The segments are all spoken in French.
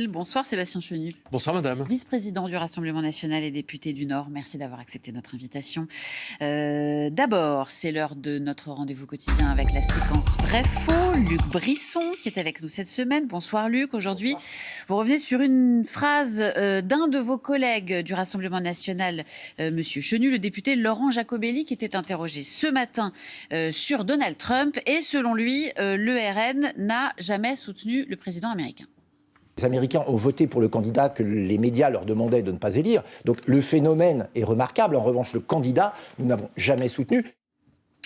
Bonsoir Sébastien Chenu. Bonsoir madame. Vice-président du Rassemblement national et député du Nord. Merci d'avoir accepté notre invitation. D'abord, c'est l'heure de notre rendez-vous quotidien avec la séquence Vrai-Faux. Luc Brisson qui est avec nous cette semaine. Bonsoir Luc. Aujourd'hui, vous revenez sur une phrase d'un de vos collègues du Rassemblement national, Monsieur Chenu, le député Laurent Jacobelli, qui était interrogé ce matin sur Donald Trump. Et selon lui, le RN n'a jamais soutenu le président américain. Les Américains ont voté pour le candidat que les médias leur demandaient de ne pas élire. Donc le phénomène est remarquable. En revanche, le candidat, nous n'avons jamais soutenu.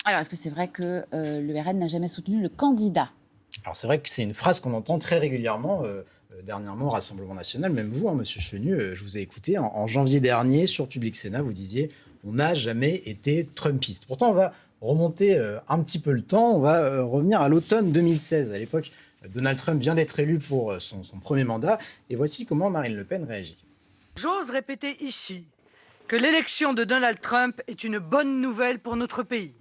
Alors, est-ce que c'est vrai que le RN n'a jamais soutenu le candidat ? Alors c'est vrai que c'est une phrase qu'on entend très régulièrement dernièrement au Rassemblement national. Même vous, Monsieur Chenu, je vous ai écouté en janvier dernier sur Public Sénat, vous disiez « on n'a jamais été trumpiste ». Pourtant, on va remonter un petit peu le temps. On va revenir à l'automne 2016. À l'époque, Donald Trump vient d'être élu pour son premier mandat. Et voici comment Marine Le Pen réagit. J'ose répéter ici que l'élection de Donald Trump est une bonne nouvelle pour notre pays.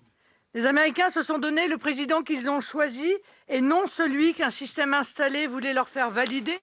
Les Américains se sont donné le président qu'ils ont choisi et non celui qu'un système installé voulait leur faire valider.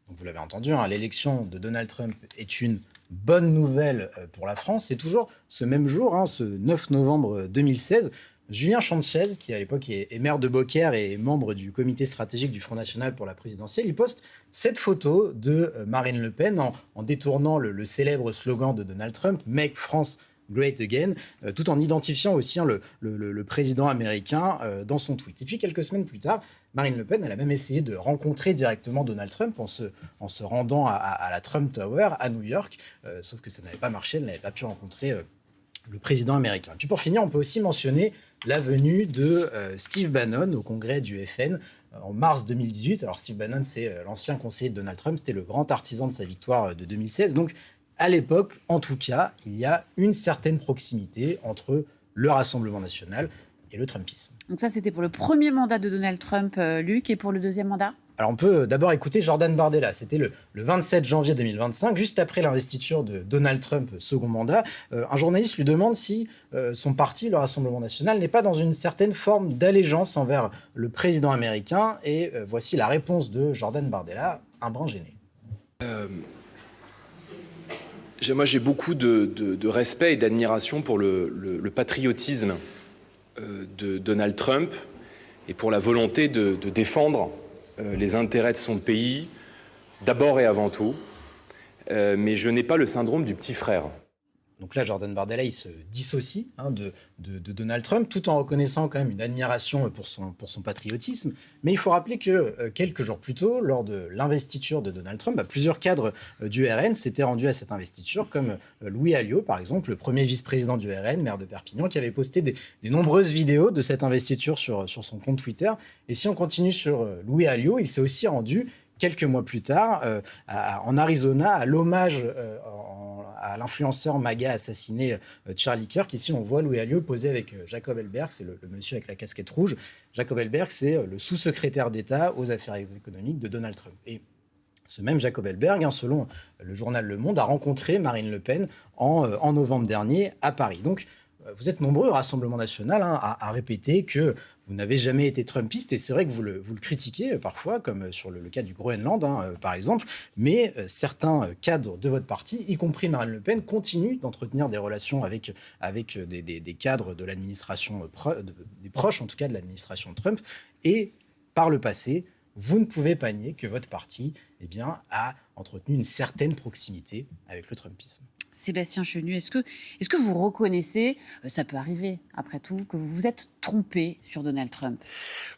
Donc vous l'avez entendu, l'élection de Donald Trump est une bonne nouvelle pour la France. Et toujours ce même jour, ce 9 novembre 2016, Julien Sanchez, qui à l'époque est maire de Beaucaire et membre du comité stratégique du Front National pour la présidentielle, il poste cette photo de Marine Le Pen en détournant le célèbre slogan de Donald Trump, « Make France Great Again », tout en identifiant aussi le président américain dans son tweet. Et puis quelques semaines plus tard, Marine Le Pen, elle a même essayé de rencontrer directement Donald Trump en se rendant à la Trump Tower à New York, sauf que ça n'avait pas marché, elle n'avait pas pu rencontrer le président américain. Puis pour finir, on peut aussi mentionner la venue de Steve Bannon au congrès du FN en mars 2018. Alors Steve Bannon, c'est l'ancien conseiller de Donald Trump, c'était le grand artisan de sa victoire de 2016. Donc à l'époque, en tout cas, il y a une certaine proximité entre le Rassemblement national et le Trumpisme. Donc ça, c'était pour le premier mandat de Donald Trump, Luc, et pour le deuxième mandat ? Alors on peut d'abord écouter Jordan Bardella. C'était le 27 janvier 2025, juste après l'investiture de Donald Trump, second mandat. Un journaliste lui demande si son parti, le Rassemblement national, n'est pas dans une certaine forme d'allégeance envers le président américain. Et voici la réponse de Jordan Bardella, un brin gêné. Moi, j'ai beaucoup de respect et d'admiration pour le patriotisme de Donald Trump et pour la volonté de défendre les intérêts de son pays, d'abord et avant tout. Mais je n'ai pas le syndrome du petit frère. Donc là, Jordan Bardella, il se dissocie de Donald Trump, tout en reconnaissant quand même une admiration pour son patriotisme. Mais il faut rappeler que quelques jours plus tôt, lors de l'investiture de Donald Trump, plusieurs cadres du RN s'étaient rendus à cette investiture, comme Louis Alliot, par exemple, le premier vice-président du RN, maire de Perpignan, qui avait posté des nombreuses vidéos de cette investiture sur son compte Twitter. Et si on continue sur Louis Alliot, il s'est aussi rendu quelques mois plus tard en Arizona à l'hommage à l'influenceur MAGA assassiné Charlie Kirk. Ici, on voit Louis Alliot posé avec Jacob Elberg, c'est le monsieur avec la casquette rouge. Jacob Elberg, c'est le sous-secrétaire d'État aux affaires économiques de Donald Trump. Et ce même Jacob Elberg, selon le journal Le Monde, a rencontré Marine Le Pen en novembre dernier à Paris. Donc, vous êtes nombreux au Rassemblement national à répéter que vous n'avez jamais été trumpiste, et c'est vrai que vous le critiquez parfois, comme sur le cas du Groenland, par exemple, mais certains cadres de votre parti, y compris Marine Le Pen, continuent d'entretenir des relations avec des cadres de l'administration, des proches en tout cas de l'administration Trump, et par le passé, vous ne pouvez pas nier que votre parti a entretenu une certaine proximité avec le trumpisme. Sébastien Chenu, est-ce que vous reconnaissez, ça peut arriver après tout, que vous vous êtes trompé sur Donald Trump ?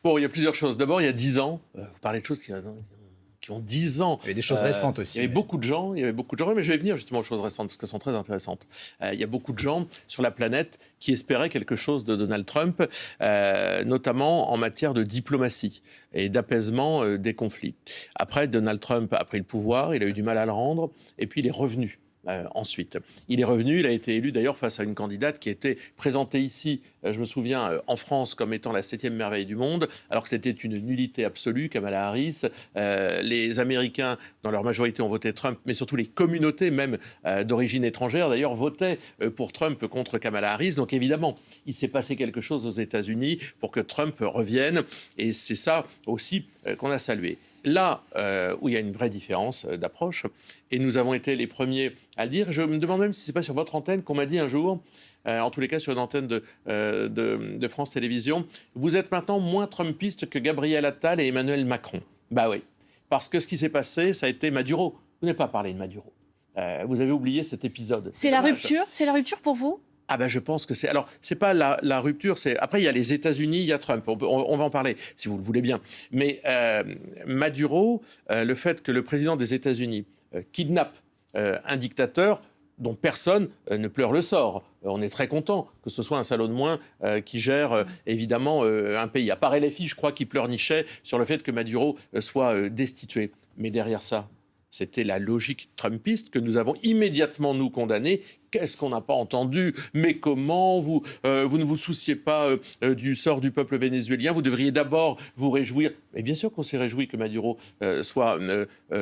Bon, il y a plusieurs choses. D'abord, il y a 10 ans, vous parlez de choses qui ont 10 ans. Il y avait des choses récentes aussi. Il y avait beaucoup de gens, mais je vais venir justement aux choses récentes, parce qu'elles sont très intéressantes. Il y a beaucoup de gens sur la planète qui espéraient quelque chose de Donald Trump, notamment en matière de diplomatie et d'apaisement des conflits. Après, Donald Trump a pris le pouvoir, il a eu du mal à le rendre, et puis il est revenu. Ensuite, il est revenu, il a été élu d'ailleurs face à une candidate qui était présentée ici, je me souviens, en France comme étant la 7e merveille du monde, alors que c'était une nullité absolue, Kamala Harris. Les Américains, dans leur majorité, ont voté Trump, mais surtout les communautés, même d'origine étrangère, d'ailleurs, votaient pour Trump contre Kamala Harris. Donc évidemment, il s'est passé quelque chose aux États-Unis pour que Trump revienne, et c'est ça aussi qu'on a salué. là où il y a une vraie différence d'approche, et nous avons été les premiers à le dire, je me demande même si ce n'est pas sur votre antenne qu'on m'a dit un jour, en tous les cas sur une antenne de France Télévisions, vous êtes maintenant moins Trumpiste que Gabriel Attal et Emmanuel Macron. Bah oui, parce que ce qui s'est passé, ça a été Maduro. Vous n'avez pas parlé de Maduro. Vous avez oublié cet épisode. C'est la rupture. C'est la rupture pour vous ? Ah ben je pense que c'est... Alors, c'est pas la rupture, c'est... Après, il y a les États-Unis, il y a Trump. On va en parler, si vous le voulez bien. Mais Maduro, le fait que le président des États-Unis kidnappe un dictateur dont personne ne pleure le sort. On est très content que ce soit un salaud de moins qui gère évidemment un pays. À part LFI, je crois, qui pleurnichait sur le fait que Maduro soit destitué. Mais derrière ça, c'était la logique trumpiste que nous avons immédiatement, nous, condamnée. Qu'est-ce qu'on n'a pas entendu ? Mais comment vous ne vous souciez pas du sort du peuple vénézuélien ? Vous devriez d'abord vous réjouir. Et bien sûr qu'on s'est réjoui que Maduro soit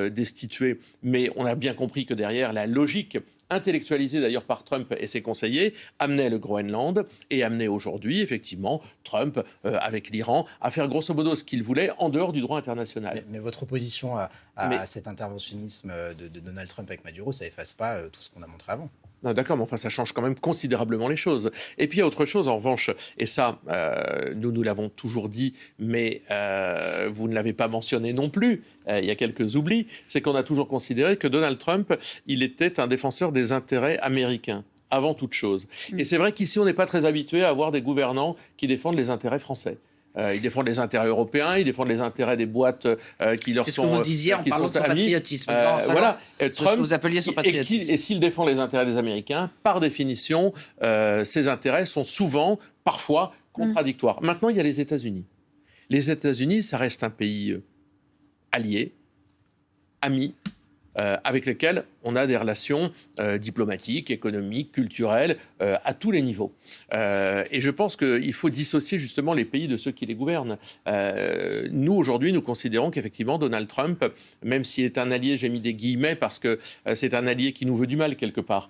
destitué. Mais on a bien compris que derrière, la logique intellectualisée d'ailleurs par Trump et ses conseillers, amenait le Groenland et amenait aujourd'hui, effectivement, Trump, avec l'Iran, à faire grosso modo ce qu'il voulait en dehors du droit international. Mais votre opposition à cet interventionnisme de Donald Trump avec Maduro, ça efface pas tout ce qu'on a montré avant. Non, d'accord, mais enfin, ça change quand même considérablement les choses. Et puis, il y a autre chose, en revanche, et ça, nous l'avons toujours dit, mais vous ne l'avez pas mentionné non plus, il y a quelques oublis, c'est qu'on a toujours considéré que Donald Trump, il était un défenseur des intérêts américains, avant toute chose. Et c'est vrai qu'ici, on n'est pas très habitué à avoir des gouvernants qui défendent les intérêts français. Ils défendent les intérêts européens, ils défendent les intérêts des boîtes qui leur sont amis. C'est ce que vous disiez en parlant de son patriotisme. Voilà, Trump, vous appeliez son patriotisme. Et s'il défend les intérêts des Américains, par définition, ces intérêts sont souvent, parfois, contradictoires. Maintenant, il y a les États-Unis. Les États-Unis, ça reste un pays allié, ami, avec lesquels on a des relations diplomatiques, économiques, culturelles, à tous les niveaux. Et je pense qu'il faut dissocier justement les pays de ceux qui les gouvernent. Nous, aujourd'hui, nous considérons qu'effectivement, Donald Trump, même s'il est un allié, j'ai mis des guillemets, parce que c'est un allié qui nous veut du mal quelque part.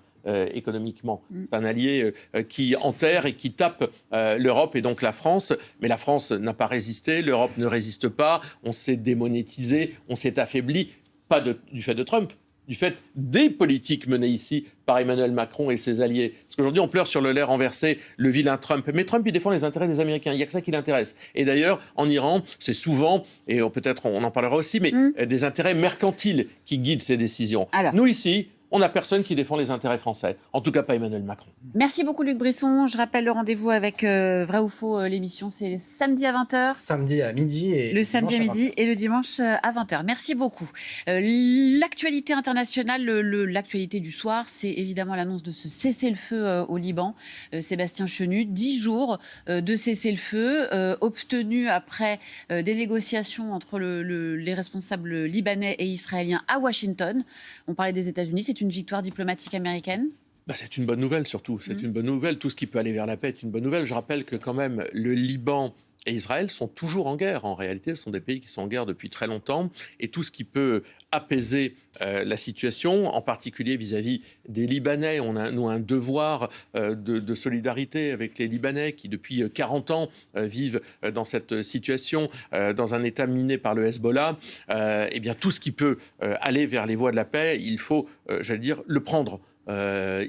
Économiquement. C'est un allié qui enterre et qui tape l'Europe et donc la France. Mais la France n'a pas résisté, l'Europe ne résiste pas, on s'est démonétisé, on s'est affaibli. Pas du fait de Trump, du fait des politiques menées ici par Emmanuel Macron et ses alliés. Parce qu'aujourd'hui, on pleure sur le lait renversé, le vilain Trump. Mais Trump, il défend les intérêts des Américains. Il n'y a que ça qui l'intéresse. Et d'ailleurs, en Iran, c'est souvent, et peut-être on en parlera aussi, mais des intérêts mercantiles qui guident ces décisions. Alors, nous, ici, on n'a personne qui défend les intérêts français. En tout cas, pas Emmanuel Macron. Merci beaucoup, Luc Brisson. Je rappelle le rendez-vous avec Vrai ou Faux, l'émission, c'est samedi à 20h. Samedi à midi. Et le samedi à midi et le dimanche à 20h. Merci beaucoup. L'actualité internationale, l'actualité du soir, c'est évidemment l'annonce de ce cessez-le-feu au Liban. Sébastien Chenu, 10 jours de cessez-le-feu, obtenu après des négociations entre les responsables libanais et israéliens à Washington. On parlait des États-Unis, c'est une victoire diplomatique américaine ? C'est une bonne nouvelle surtout, c'est une bonne nouvelle. Tout ce qui peut aller vers la paix est une bonne nouvelle. Je rappelle que quand même le Liban et Israël sont toujours en guerre. En réalité, ce sont des pays qui sont en guerre depuis très longtemps. Et tout ce qui peut apaiser la situation, en particulier vis-à-vis des Libanais, nous un devoir de solidarité avec les Libanais qui, depuis 40 ans, vivent dans cette situation, dans un État miné par le Hezbollah. Eh bien, tout ce qui peut aller vers les voies de la paix, il faut, le prendre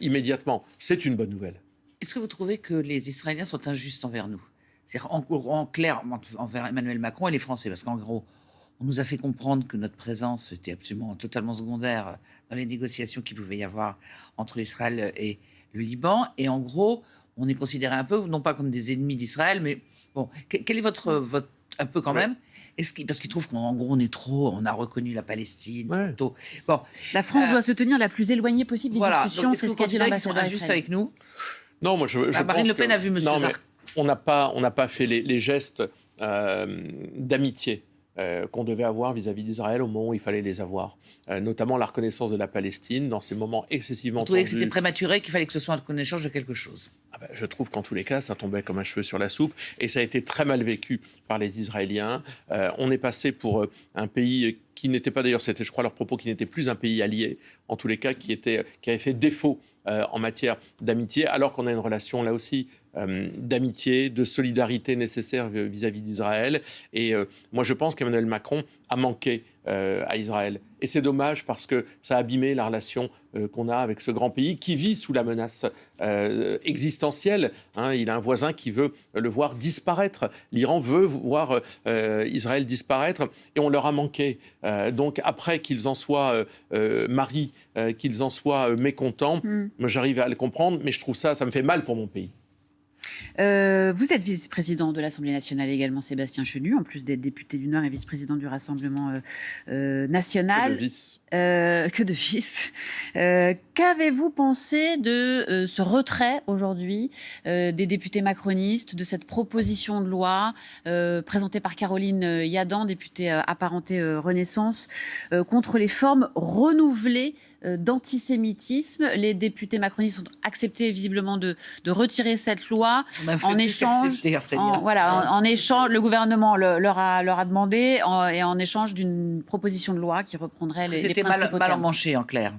immédiatement. C'est une bonne nouvelle. Est-ce que vous trouvez que les Israéliens sont injustes envers nous ? C'est en clair envers Emmanuel Macron et les Français, parce qu'en gros, on nous a fait comprendre que notre présence était absolument totalement secondaire dans les négociations qu'il pouvait y avoir entre Israël et le Liban, et en gros, on est considéré un peu, non pas comme des ennemis d'Israël, mais bon, quel est votre un peu quand même parce qu'ils trouvent qu'en gros, on a reconnu la Palestine. Ouais. Bon, la France doit se tenir la plus éloignée possible des discussions, donc, c'est ce qu'a dit l'ambassadeur juste avec nous. Non, moi je Marine Le Pen a vu M. Zarq. On n'a pas fait les gestes d'amitié qu'on devait avoir vis-à-vis d'Israël au moment où il fallait les avoir. Notamment la reconnaissance de la Palestine dans ces moments excessivement tendus. Vous trouvez que c'était prématuré, qu'il fallait que ce soit un échange de quelque chose ? Je trouve qu'en tous les cas, ça tombait comme un cheveu sur la soupe et ça a été très mal vécu par les Israéliens. On est passé pour un pays qui n'était pas, d'ailleurs, c'était, je crois, leur propos, qui n'était plus un pays allié, en tous les cas, qui avait fait défaut en matière d'amitié, alors qu'on a une relation, là aussi, d'amitié, de solidarité nécessaire vis-à-vis d'Israël. Et moi, je pense qu'Emmanuel Macron a manqué à Israël. Et c'est dommage parce que ça a abîmé la relation qu'on a avec ce grand pays qui vit sous la menace existentielle. Il a un voisin qui veut le voir disparaître. L'Iran veut voir Israël disparaître et on leur a manqué. Donc après qu'ils en soient maris, qu'ils en soient mécontents, moi j'arrive à le comprendre, mais je trouve ça me fait mal pour mon pays. Vous êtes vice-président de l'Assemblée nationale également, Sébastien Chenu, en plus d'être député du Nord et vice-président du Rassemblement national. Que de vice. Qu'avez-vous pensé de ce retrait aujourd'hui des députés macronistes, de cette proposition de loi présentée par Caroline Yadan, députée apparentée Renaissance, contre les formes renouvelées d'antisémitisme? Les députés macronistes ont accepté visiblement de retirer cette loi. En échange, en échange, le gouvernement leur a demandé, et en échange d'une proposition de loi qui reprendrait les principaux termes. C'était mal emmanché, en clair.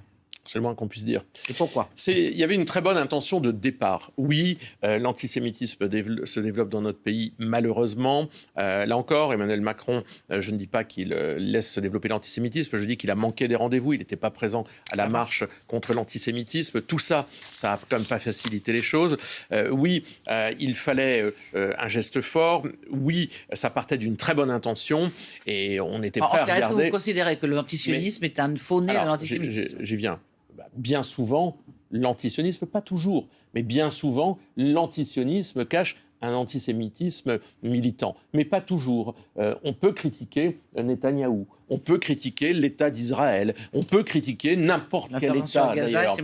C'est le moins qu'on puisse dire. Et pourquoi ? Il y avait une très bonne intention de départ. Oui, l'antisémitisme se développe dans notre pays, malheureusement. Là encore, Emmanuel Macron, je ne dis pas qu'il laisse se développer l'antisémitisme, je dis qu'il a manqué des rendez-vous, il n'était pas présent à la marche contre l'antisémitisme. Tout ça, ça n'a quand même pas facilité les choses. Oui, il fallait un geste fort. Oui, ça partait d'une très bonne intention et on était prêt à regarder. Est-ce que vous considérez que l'antisionisme est un faux-né de l'antisémitisme ? J'y viens. Bien souvent, l'antisionisme, pas toujours, mais bien souvent, l'antisionisme cache un antisémitisme militant. Mais pas toujours. On peut critiquer Netanyahou, on peut critiquer l'État d'Israël, on peut critiquer n'importe quel État d'ailleurs.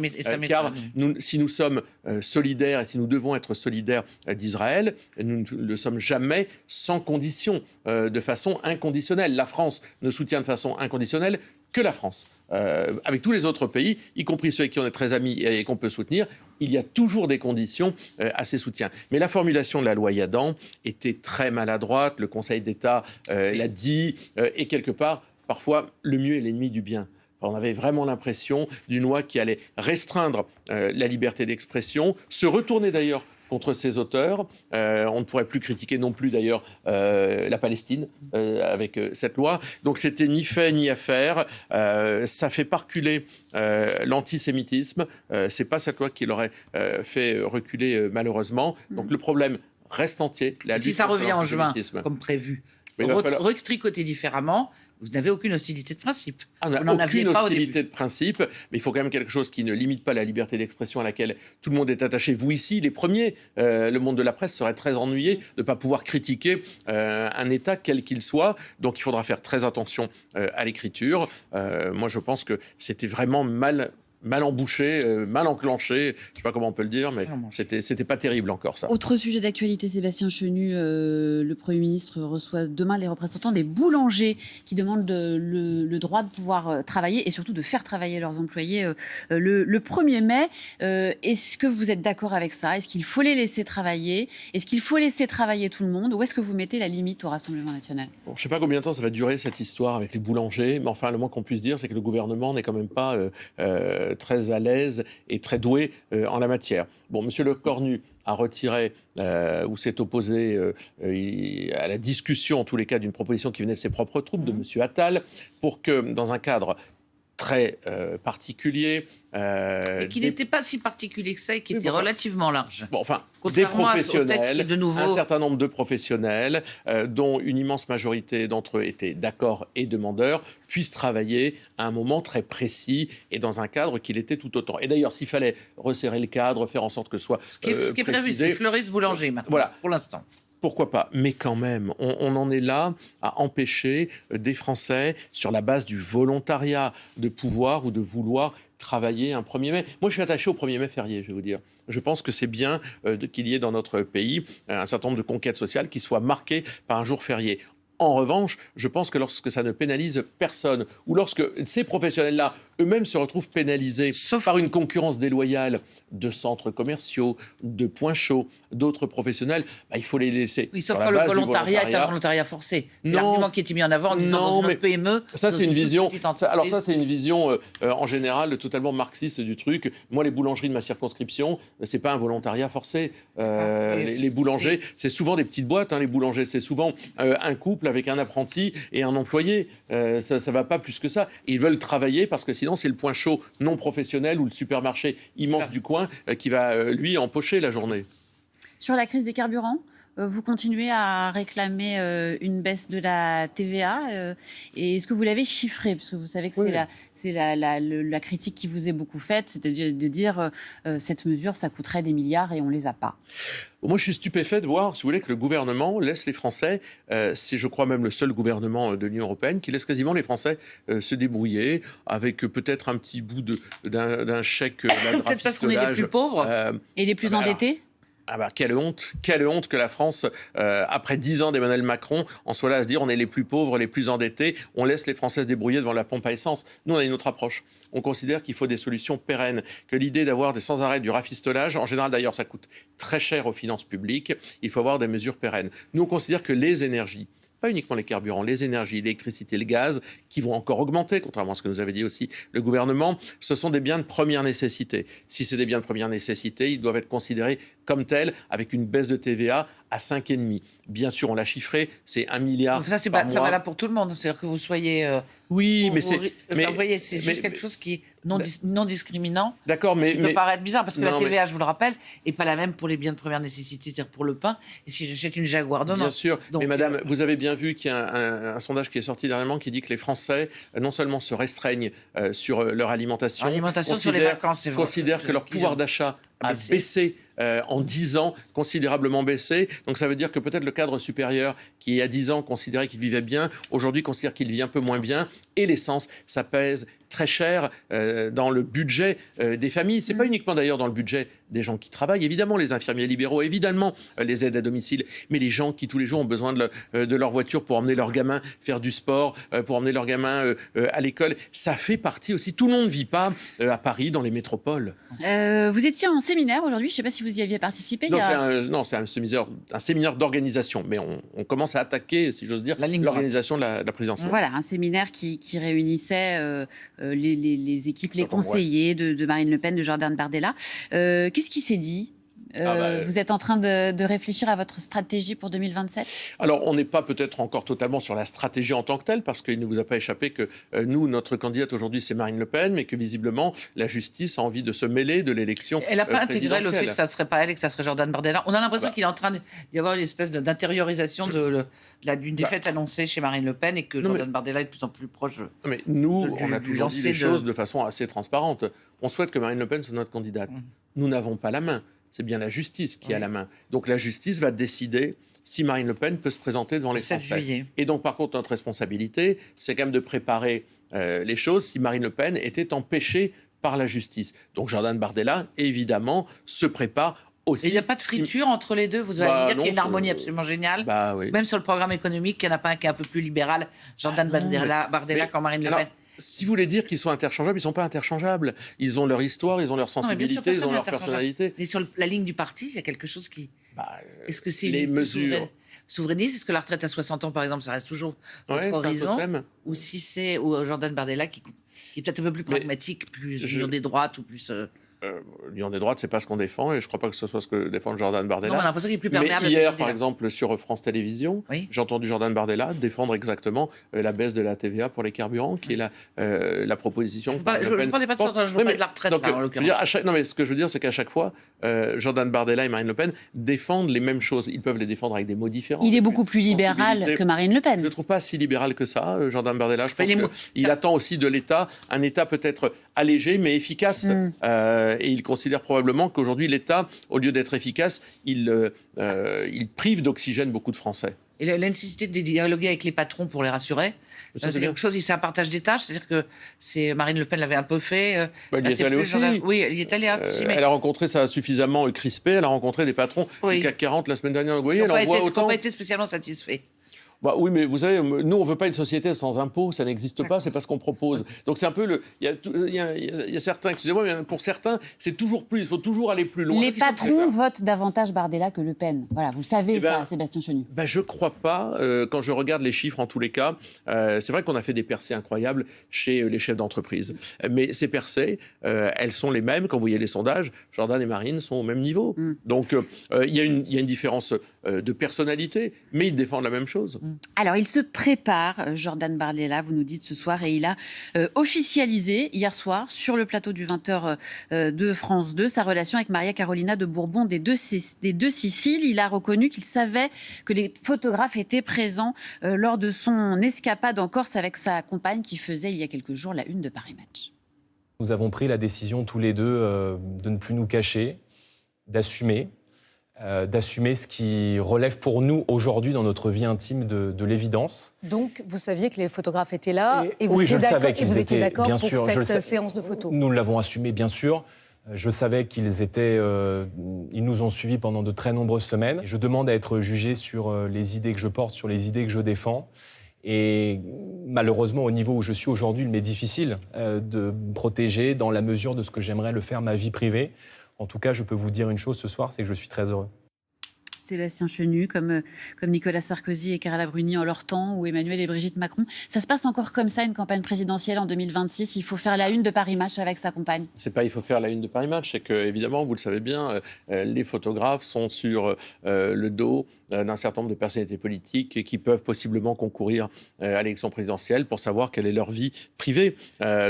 Car si nous sommes solidaires et si nous devons être solidaires d'Israël, nous ne le sommes jamais sans condition, de façon inconditionnelle. La France ne soutient de façon inconditionnelle que la France. Avec tous les autres pays, y compris ceux avec qui on est très amis et qu'on peut soutenir, il y a toujours des conditions à ces soutiens. Mais la formulation de la loi Yadan était très maladroite, le Conseil d'État l'a dit, et quelque part, parfois, le mieux est l'ennemi du bien. On avait vraiment l'impression d'une loi qui allait restreindre la liberté d'expression, se retourner d'ailleurs contre ses auteurs. On ne pourrait plus critiquer non plus d'ailleurs la Palestine avec cette loi. Donc c'était ni fait ni à faire. Ça fait pas reculer l'antisémitisme. C'est pas cette loi qui l'aurait fait reculer malheureusement. Donc le problème reste entier. Si ça revient en juin, comme prévu, retricoter différemment, vous n'avez aucune hostilité de principe. On n'a aucune hostilité de principe, mais il faut quand même quelque chose qui ne limite pas la liberté d'expression à laquelle tout le monde est attaché. Vous ici, les premiers, le monde de la presse serait très ennuyé de ne pas pouvoir critiquer un État quel qu'il soit. Donc il faudra faire très attention à l'écriture. Moi, je pense que c'était vraiment mal embouché, mal enclenché, je ne sais pas comment on peut le dire, mais c'était pas terrible encore ça. Autre sujet d'actualité, Sébastien Chenu, le Premier ministre reçoit demain les représentants des boulangers qui demandent le droit de pouvoir travailler et surtout de faire travailler leurs employés le 1er mai. Est-ce que vous êtes d'accord avec ça ? Est-ce qu'il faut les laisser travailler ? Est-ce qu'il faut laisser travailler tout le monde ? Où est-ce que vous mettez la limite au Rassemblement national ? Je ne sais pas combien de temps ça va durer cette histoire avec les boulangers, mais enfin le moins qu'on puisse dire, c'est que le gouvernement n'est quand même pas très à l'aise et très doué en la matière. Bon, M. Lecornu a retiré ou s'est opposé à la discussion, en tous les cas, d'une proposition qui venait de ses propres troupes, de M. Attal, pour que, dans un cadre très particulier... et qui n'était pas si particulier que ça et qui était relativement large. Bon, enfin, des professionnels, un certain nombre de professionnels, dont une immense majorité d'entre eux étaient d'accord et demandeurs, puissent travailler à un moment très précis et dans un cadre qu'il était tout autant. Et d'ailleurs, s'il fallait resserrer le cadre, faire en sorte que ce soit ce qui est prévu, c'est fleuriste boulanger maintenant, voilà. Pour l'instant. Pourquoi pas ? Mais quand même, on en est là à empêcher des Français, sur la base du volontariat, de pouvoir ou de vouloir travailler un 1er mai. Moi, je suis attaché au 1er mai férié, je vais vous dire. Je pense que c'est bien qu'il y ait dans notre pays un certain nombre de conquêtes sociales qui soient marquées par un jour férié. En revanche, je pense que lorsque ça ne pénalise personne, ou lorsque ces professionnels-là eux-mêmes se retrouvent pénalisés Sauf- par une concurrence déloyale de centres commerciaux, de points chauds, d'autres professionnels. Il faut les laisser. Oui, sauf sur que la le base du volontariat est un volontariat forcé. C'est Non. l'argument qui était mis en avant en disant Non, dans mais une PME. Ça, dans c'est une toute vision. petite Alors entreprise. ça, c'est une vision en général totalement marxiste du truc. Moi, les boulangeries de ma circonscription, c'est pas un volontariat forcé. Les boulangers, c'est souvent des petites boîtes. Les boulangers, c'est souvent un couple avec un apprenti et un employé. Ça va pas plus que ça. Et ils veulent travailler parce que sinon, c'est le point chaud non professionnel ou le supermarché immense du coin qui va lui empocher la journée. Sur la crise des carburants, vous continuez à réclamer une baisse de la TVA. Et est-ce que vous l'avez chiffré? Parce que vous savez que Oui. c'est la critique qui vous est beaucoup faite, c'est-à-dire de dire cette mesure, ça coûterait des milliards et on ne les a pas. Moi, je suis stupéfait de voir, si vous voulez, que le gouvernement laisse les Français, c'est, je crois, même le seul gouvernement de l'Union européenne, qui laisse quasiment les Français se débrouiller avec peut-être un petit bout d'un chèque Peut-être parce qu'on est les plus pauvres. Et les plus bah, alors, endettés? Quelle honte que la France, après 10 ans d'Emmanuel Macron, en soit là à se dire on est les plus pauvres, les plus endettés, on laisse les Français se débrouiller devant la pompe à essence. Nous, on a une autre approche. On considère qu'il faut des solutions pérennes, que l'idée d'avoir sans arrêt du rafistolage, en général d'ailleurs ça coûte très cher aux finances publiques, il faut avoir des mesures pérennes. Nous, on considère que les énergies, pas uniquement les carburants, les énergies, l'électricité, le gaz, qui vont encore augmenter, contrairement à ce que nous avait dit aussi le gouvernement, ce sont des biens de première nécessité. Si c'est des biens de première nécessité, ils doivent être considérés comme tels, avec une baisse de TVA à 5,5. Bien sûr, on l'a chiffré, c'est 1 milliard Ça, c'est par pas, ça mois. va là pour tout le monde. C'est-à-dire que vous soyez. Oui, mais vous- c'est... vous voyez, c'est juste quelque chose qui est non discriminant. D'accord, Qui peut paraître bizarre parce que la Non, TVA, je vous le rappelle, n'est pas la même pour les biens de première nécessité, c'est-à-dire pour le pain. Et si j'achète une Jaguar, non. Bien sûr, Donc, mais madame, vous avez bien vu qu'il y a un sondage qui est sorti dernièrement qui dit que les Français, non seulement se restreignent sur leur alimentation, Alimentation sur les vacances, c'est vrai. considèrent que leur pouvoir d'achat a baissé en 10 ans, considérablement baissé. Donc ça veut dire que peut-être le cadre supérieur, qui il y a 10 ans considérait qu'il vivait bien, aujourd'hui considère qu'il vit un peu moins bien. Et l'essence, ça pèse très cher dans le budget des familles. C'est pas uniquement d'ailleurs dans le budget des gens qui travaillent, évidemment les infirmiers libéraux, évidemment les aides à domicile, mais les gens qui tous les jours ont besoin de leur voiture pour emmener leurs gamins faire du sport, pour emmener leurs gamins à l'école. Ça fait partie aussi. Tout le monde ne vit pas à Paris, dans les métropoles. Vous étiez en séminaire aujourd'hui, je ne sais pas si vous y aviez participé. Non, c'est un séminaire d'organisation, mais on commence à attaquer, si j'ose dire, l'organisation de la présidentielle. Voilà, un séminaire qui réunissait les équipes, les J'entends, conseillers de Marine Le Pen, de Jordan Bardella. Qu'est-ce qui s'est dit? Vous êtes en train de réfléchir à votre stratégie pour 2027? Alors, on n'est pas peut-être encore totalement sur la stratégie en tant que telle, parce qu'il ne vous a pas échappé que nous, notre candidate aujourd'hui, c'est Marine Le Pen, mais que visiblement, la justice a envie de se mêler de l'élection Elle n'a pas intégré le fait que ça ne serait pas elle et que ça serait Jordan Bardella. On a l'impression qu'il est en train d'y avoir une espèce d'intériorisation d'une défaite annoncée chez Marine Le Pen et que Jordan Bardella est de plus en plus proche. Mais nous, on a toujours dit les choses de façon assez transparente. On souhaite que Marine Le Pen soit notre candidate. Nous n'avons pas la main. C'est bien la justice qui a la main. Donc la justice va décider si Marine Le Pen peut se présenter devant les Français. Juillet. Et donc, par contre, notre responsabilité, c'est quand même de préparer les choses si Marine Le Pen était empêchée par la justice. Donc Jordan Bardella, évidemment, se prépare aussi. Il n'y a pas de friture entre les deux. Vous allez me dire qu'il y a une harmonie absolument géniale. Oui. Même sur le programme économique, il n'y en a pas un qui est un peu plus libéral, Jordan Bardella qu'en Marine Le Pen. Si vous voulez dire qu'ils sont interchangeables, ils ne sont pas interchangeables. Ils ont leur histoire, ils ont leur sensibilité, ils ont leur personnalité. Mais sur la ligne du parti, il y a quelque chose qui... Est-ce que c'est les mesures souverainiste? Est-ce que la retraite à 60 ans, par exemple, ça reste toujours votre horizon? Ou si c'est Jordan Bardella qui est peut-être un peu plus pragmatique, plus union des droites ou plus... L'union des droites, c'est pas ce qu'on défend, et je crois pas que ce soit ce que défend Jordan Bardella. Non, on a l'impression qu'il est plus perméable. Mais hier, par exemple, sur France Télévisions, j'ai entendu Jordan Bardella défendre exactement la baisse de la TVA pour les carburants, qui est la proposition. Je ne parlais pas de ça, je parlais de la retraite, donc, là, en l'occurrence. Non, mais ce que je veux dire, c'est qu'à chaque fois, Jordan Bardella et Marine Le Pen défendent les mêmes choses. Ils peuvent les défendre avec des mots différents. Il est beaucoup plus libéral que Marine Le Pen. Je ne le trouve pas si libéral que ça, Jordan Bardella. Je pense qu'il attend aussi de l'État, un État peut-être allégé, mais efficace. Et il considère probablement qu'aujourd'hui, l'État, au lieu d'être efficace, il prive d'oxygène beaucoup de Français. Et la nécessité de dialoguer avec les patrons pour les rassurer, c'est quelque chose, c'est un partage des tâches, c'est-à-dire que Marine Le Pen l'avait un peu fait. Elle y est allée aussi. Oui, elle y est allée aussi. Mais... Elle a rencontré, ça a suffisamment crispé, elle a rencontré des patrons du CAC 40 la semaine dernière. Vous voyez, elle en voit autant. Ils n'ont pas été spécialement satisfaits. Bah oui, mais vous savez, nous, on ne veut pas une société sans impôts, ça n'existe pas, c'est pas ce qu'on propose. Donc c'est un peu il y a certains, excusez-moi, mais pour certains, c'est toujours plus, il faut toujours aller plus loin. Les patrons votent davantage Bardella que Le Pen. Voilà, vous savez ça, Sébastien Chenu. Je crois pas. Quand je regarde les chiffres, en tous les cas, c'est vrai qu'on a fait des percées incroyables chez les chefs d'entreprise. Mais ces percées, elles sont les mêmes. Quand vous voyez les sondages, Jordan et Marine sont au même niveau. Donc il y a une différence de personnalité, mais ils défendent la même chose. Alors, il se prépare, Jordan Bardella, vous nous dites ce soir, et il a officialisé hier soir, sur le plateau du 20h de France 2, sa relation avec Maria Carolina de Bourbon des deux Siciles. Il a reconnu qu'il savait que les photographes étaient présents lors de son escapade en Corse avec sa compagne qui faisait, il y a quelques jours, la une de Paris Match. Nous avons pris la décision tous les deux de ne plus nous cacher, d'assumer ce qui relève pour nous aujourd'hui dans notre vie intime de l'évidence. Donc vous saviez que les photographes étaient là et vous oui, étiez je d'accord, savais qu'ils étaient, d'accord bien pour sûr, cette séance de photos. Nous l'avons assumé, bien sûr. Je savais qu'ils nous ont suivis pendant de très nombreuses semaines. Je demande à être jugé sur les idées que je porte, sur les idées que je défends. Et malheureusement, au niveau où je suis aujourd'hui, il m'est difficile de me protéger dans la mesure de ce que j'aimerais le faire, ma vie privée. En tout cas, je peux vous dire une chose ce soir, c'est que je suis très heureux. Sébastien Chenu, comme Nicolas Sarkozy et Carla Bruni en leur temps, ou Emmanuel et Brigitte Macron. Ça se passe encore comme ça, une campagne présidentielle en 2026 ? Il faut faire la une de Paris Match avec sa compagne ? C'est pas il faut faire la une de Paris Match, c'est que, évidemment, vous le savez bien, les photographes sont sur le dos d'un certain nombre de personnalités politiques qui peuvent possiblement concourir à l'élection présidentielle pour savoir quelle est leur vie privée.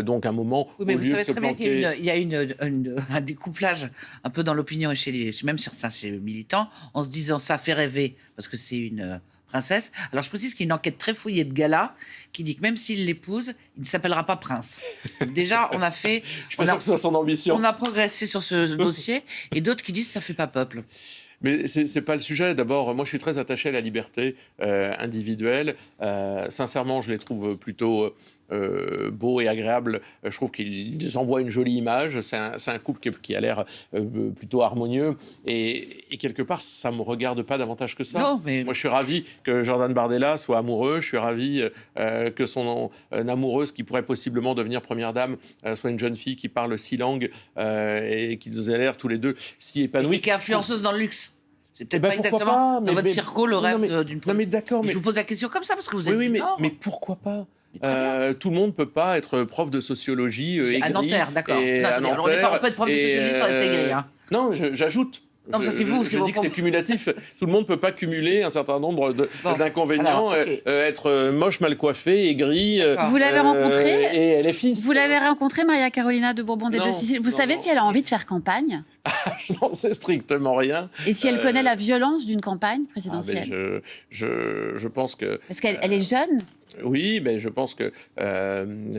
Donc, un moment. Oui, mais vous savez très bien qu'il y a un découplage un peu dans l'opinion et même certains chez les militants, en se disant ça fait rêver parce que c'est une princesse. Alors je précise qu'il y a une enquête très fouillée de Gala qui dit que même s'il l'épouse, il ne s'appellera pas prince. Donc déjà, on a fait. Je suis pas sûr que ce soit son ambition. On a progressé sur ce dossier et d'autres qui disent que ça fait pas peuple. Mais c'est pas le sujet. D'abord, moi, je suis très attaché à la liberté individuelle. Sincèrement, je les trouve plutôt beaux et agréables. Je trouve qu'ils envoient une jolie image. C'est un couple qui a l'air plutôt harmonieux. Et quelque part, ça me regarde pas davantage que ça. Non, mais... Moi, je suis ravi que Jordan Bardella soit amoureux. Je suis ravi que son amoureuse, qui pourrait possiblement devenir première dame, soit une jeune fille qui parle 6 langues et qu'ils aient l'air tous les deux si épanouis. Et qui est influenceuse dans le luxe. C'est peut-être pas exactement dans votre circo le rêve d'une. Non mais d'accord, mais je vous pose la question comme ça parce que vous êtes. Oui, mais pourquoi pas? Tout le monde ne peut pas être prof de sociologie aigri. À Nanterre, d'accord. On ne peut pas être prof de sociologie sans être aigri. Hein. Non, j'ajoute. Non, ça c'est vous. Je dis que c'est cumulatif. Tout le monde ne peut pas cumuler un certain nombre d'inconvénients. Alors, okay. Être moche, mal coiffé, aigri. Vous l'avez rencontré et les fils. Vous l'avez rencontré, Maria Carolina de Bourbon des Deux Siciles. Vous savez si elle a envie de faire campagne? Je n'en sais strictement rien. Et si elle connaît la violence d'une campagne présidentielle? Je pense que... Parce qu'elle est jeune. Oui, mais je pense que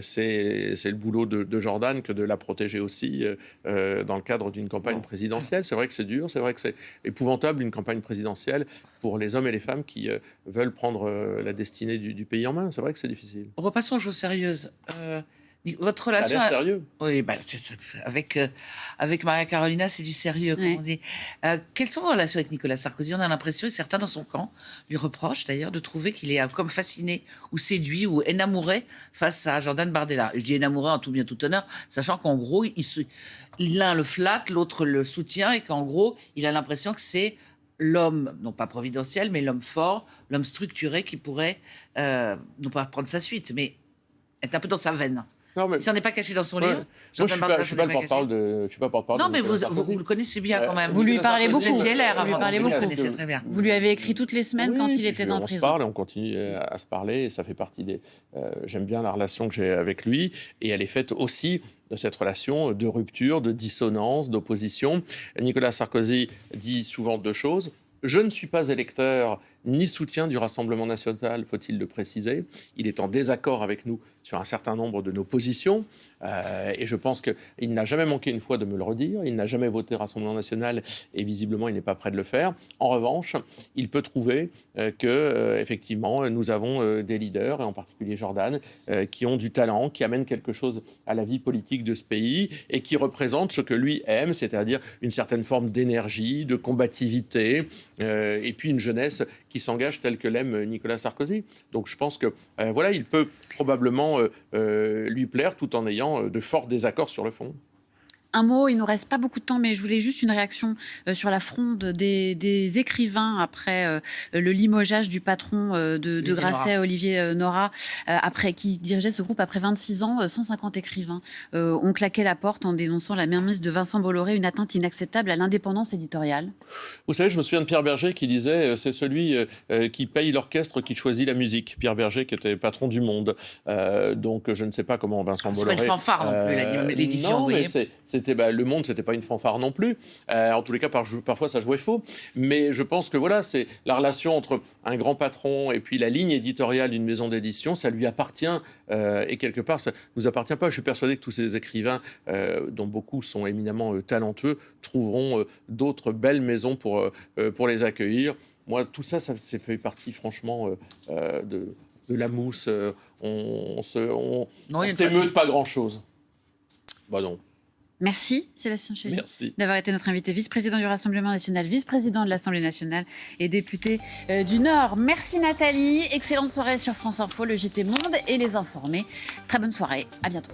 c'est le boulot de Jordan que de la protéger aussi dans le cadre d'une campagne présidentielle. C'est vrai que c'est dur, c'est vrai que c'est épouvantable une campagne présidentielle pour les hommes et les femmes qui veulent prendre la destinée du pays en main. C'est vrai que c'est difficile. Repassons aux choses sérieuses. Votre relation... Ça a l'air sérieux. Oui, avec Maria Carolina, c'est du sérieux, comme on dit. Quelles sont vos relations avec Nicolas Sarkozy? On a l'impression, et certains dans son camp lui reprochent d'ailleurs, de trouver qu'il est comme fasciné ou séduit ou énamouré face à Jordan Bardella. Je dis énamouré en tout bien tout honneur, sachant qu'en gros, l'un le flatte, l'autre le soutient, et qu'en gros, il a l'impression que c'est l'homme, non pas providentiel, mais l'homme fort, l'homme structuré qui pourrait, non pas prendre sa suite, mais être un peu dans sa veine. Non, mais... Il s'en est pas caché dans son livre. Moi, je ne suis pas le porte-parole de... Non, mais vous le connaissez bien quand même. Vous lui parlez beaucoup. Vous étiez l'air avant. Vous connaissez très bien. Vous lui avez écrit toutes les semaines quand il était en prison. On se parle et on continue à se parler. Et ça fait partie des... J'aime bien la relation que j'ai avec lui. Et elle est faite aussi de cette relation de rupture, de dissonance, d'opposition. Nicolas Sarkozy dit souvent 2 choses. Je ne suis pas électeur ni soutien du Rassemblement national, faut-il le préciser. Il est en désaccord avec nous sur un certain nombre de nos positions. Et je pense qu'il n'a jamais manqué une fois de me le redire. Il n'a jamais voté Rassemblement national et visiblement, il n'est pas prêt de le faire. En revanche, il peut trouver qu'effectivement, nous avons des leaders, et en particulier Jordan, qui ont du talent, qui amènent quelque chose à la vie politique de ce pays et qui représentent ce que lui aime, c'est-à-dire une certaine forme d'énergie, de combativité, et puis une jeunesse qui s'engage tel que l'aime Nicolas Sarkozy. Donc je pense que voilà, il peut probablement lui plaire tout en ayant de forts désaccords sur le fond. Un mot, il nous reste pas beaucoup de temps, mais je voulais juste une réaction sur la fronde des écrivains après le limogeage du patron de Grasset, Olivier Nora, qui dirigeait ce groupe après 26 ans. 150 écrivains ont claqué la porte en dénonçant la mainmise de Vincent Bolloré, une atteinte inacceptable à l'indépendance éditoriale. Vous savez, je me souviens de Pierre Berger qui disait c'est celui qui paye l'orchestre qui choisit la musique. Pierre Berger qui était patron du Monde. Donc je ne sais pas comment Vincent Bolloré... C'est pas une fanfare non plus, l'édition. Non, mais Le Monde, c'était pas une fanfare non plus. En tous les cas, parfois, ça jouait faux. Mais je pense que voilà, c'est la relation entre un grand patron et puis la ligne éditoriale d'une maison d'édition. Ça lui appartient et quelque part, ça nous appartient pas. Je suis persuadé que tous ces écrivains, dont beaucoup sont éminemment talentueux, trouveront d'autres belles maisons pour les accueillir. Moi, tout ça, ça fait partie, franchement, de la mousse. On s'émeut de pas grand-chose. Bah non. Merci Sébastien Chély d'avoir été notre invité, vice-président du Rassemblement national, vice-président de l'Assemblée nationale et député du Nord. Merci Nathalie, excellente soirée sur France Info, le JT Monde et les Informés. Très bonne soirée, à bientôt.